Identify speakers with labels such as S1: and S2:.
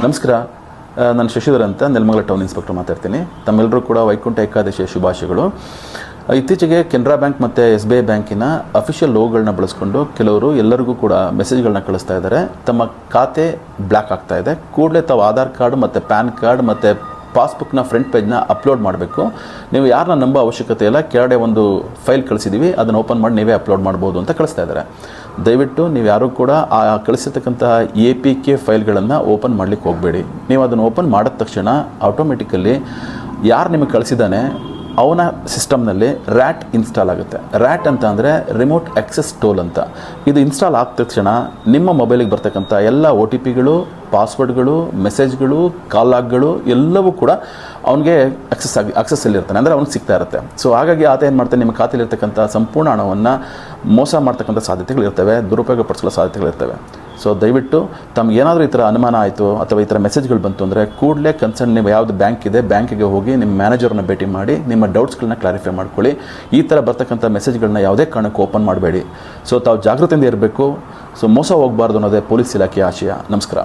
S1: ನಮಸ್ಕಾರ. ನಾನು ಶಶಿಧರ್ ಅಂತ ನೆಲಮಂಗಲ ಟೌನ್ ಇನ್ಸ್ಪೆಕ್ಟರ್ ಮಾತಾಡ್ತೀನಿ. ತಮ್ಮೆಲ್ಲರೂ ಕೂಡ ವೈಕುಂಠ ಏಕಾದಶಿಯ ಶುಭಾಶಯಗಳು. ಇತ್ತೀಚೆಗೆ ಕೆನರಾ ಬ್ಯಾಂಕ್ ಮತ್ತು SBI ಬ್ಯಾಂಕಿನ ಅಫಿಷಿಯಲ್ ಲೋಗೋಗಳನ್ನ ಬಳಸ್ಕೊಂಡು ಕೆಲವರು ಎಲ್ಲರಿಗೂ ಕೂಡ ಮೆಸೇಜ್ಗಳನ್ನ ಕಳಿಸ್ತಾ ಇದ್ದಾರೆ. ತಮ್ಮ ಖಾತೆ ಬ್ಲ್ಯಾಕ್ ಆಗ್ತಾ ಇದೆ, ಕೂಡಲೇ ತಾವು ಆಧಾರ್ ಕಾರ್ಡ್ ಮತ್ತು ಪ್ಯಾನ್ ಕಾರ್ಡ್ ಮತ್ತು ಪಾಸ್ಬುಕ್ನ ಫ್ರಂಟ್ ಪೇಜ್ನ ಅಪ್ಲೋಡ್ ಮಾಡಬೇಕು. ನೀವು ಯಾರನ್ನ ನಂಬೋ ಅವಶ್ಯಕತೆ ಇಲ್ಲ, ಕೆಳಗಡೆ ಒಂದು ಫೈಲ್ ಕಳಿಸಿದ್ದೀವಿ, ಅದನ್ನು ಓಪನ್ ಮಾಡಿ ನೀವೇ ಅಪ್ಲೋಡ್ ಮಾಡ್ಬೋದು ಅಂತ ಕಳಿಸ್ತಾ ಇದ್ದಾರೆ. ದಯವಿಟ್ಟು ನೀವು ಯಾರೂ ಕೂಡ ಆ ಕಳಿಸಿರ್ತಕ್ಕಂತಹ APK ಫೈಲ್ಗಳನ್ನು ಓಪನ್ ಮಾಡಲಿಕ್ಕೆ ಹೋಗಬೇಡಿ. ನೀವು ಅದನ್ನು ಓಪನ್ ಮಾಡಿದ ತಕ್ಷಣ ಆಟೋಮೆಟಿಕಲಿ ಯಾರು ನಿಮಗೆ ಕಳಿಸಿದ್ದಾನೆ ಅವನ ಸಿಸ್ಟಮ್ನಲ್ಲಿ ರ್ಯಾಟ್ ಇನ್ಸ್ಟಾಲ್ ಆಗುತ್ತೆ. ರ್ಯಾಟ್ ಅಂತ ಅಂದರೆ ರಿಮೋಟ್ ಆಕ್ಸೆಸ್ ಟೂಲ್ ಅಂತ. ಇದು ಇನ್ಸ್ಟಾಲ್ ಆದ ತಕ್ಷಣ ನಿಮ್ಮ ಮೊಬೈಲಿಗೆ ಬರ್ತಕ್ಕಂಥ ಎಲ್ಲ OTPಗಳು, ಪಾಸ್ವರ್ಡ್ಗಳು, ಮೆಸೇಜ್ಗಳು, ಕಾಲ್ ಲಾಗ್ಗಳು ಎಲ್ಲವೂ ಕೂಡ ಅವನಿಗೆ ಆಕ್ಸೆಸ್ಸಲ್ಲಿರ್ತಾನೆ, ಅಂದರೆ ಅವ್ನಿಗೆ ಸಿಗ್ತಾ ಇರುತ್ತೆ. ಸೊ ಹಾಗಾಗಿ ಆತ ಏನು ಮಾಡ್ತಾನೆ, ನಿಮ್ಮ ಖಾತೆಯಲ್ಲಿರ್ತಕ್ಕಂಥ ಸಂಪೂರ್ಣ ಹಣವನ್ನು ಮೋಸ ಮಾಡ್ತಕ್ಕಂಥ ಸಾಧ್ಯತೆಗಳಿರ್ತವೆ, ದುರುಪಯೋಗ ಪಡಿಸೋ ಸಾಧ್ಯತೆಗಳಿರ್ತವೆ. ಸೊ ದಯವಿಟ್ಟು ತಮಗೇನಾದರೂ ಈ ಥರ ಅನುಮಾನ ಆಯಿತು ಅಥವಾ ಈ ಥರ ಮೆಸೇಜ್ಗಳು ಬಂತು ಅಂದರೆ ಕೂಡಲೇ ಕನ್ಸರ್ನ್ ನೀವು ಯಾವುದು ಬ್ಯಾಂಕ್ ಇದೆ ಬ್ಯಾಂಕಿಗೆ ಹೋಗಿ ನಿಮ್ಮ ಮ್ಯಾನೇಜರ್ನ ಭೇಟಿ ಮಾಡಿ ನಿಮ್ಮ ಡೌಟ್ಸ್ಗಳನ್ನ ಕ್ಲಾರಿಫೈ ಮಾಡ್ಕೊಳ್ಳಿ. ಈ ಥರ ಬರ್ತಕ್ಕಂಥ ಮೆಸೇಜ್ಗಳನ್ನ ಯಾವುದೇ ಕಾರಣಕ್ಕೂ ಓಪನ್ ಮಾಡಬೇಡಿ. ಸೊ ತಾವು ಜಾಗೃತಿಯಿಂದ ಇರಬೇಕು. ಸೊ ಮೋಸ ಹೋಗಬಾರ್ದು ಅನ್ನೋದೇ ಪೊಲೀಸ್ ಇಲಾಖೆಯ ಆಶಯ. ನಮಸ್ಕಾರ.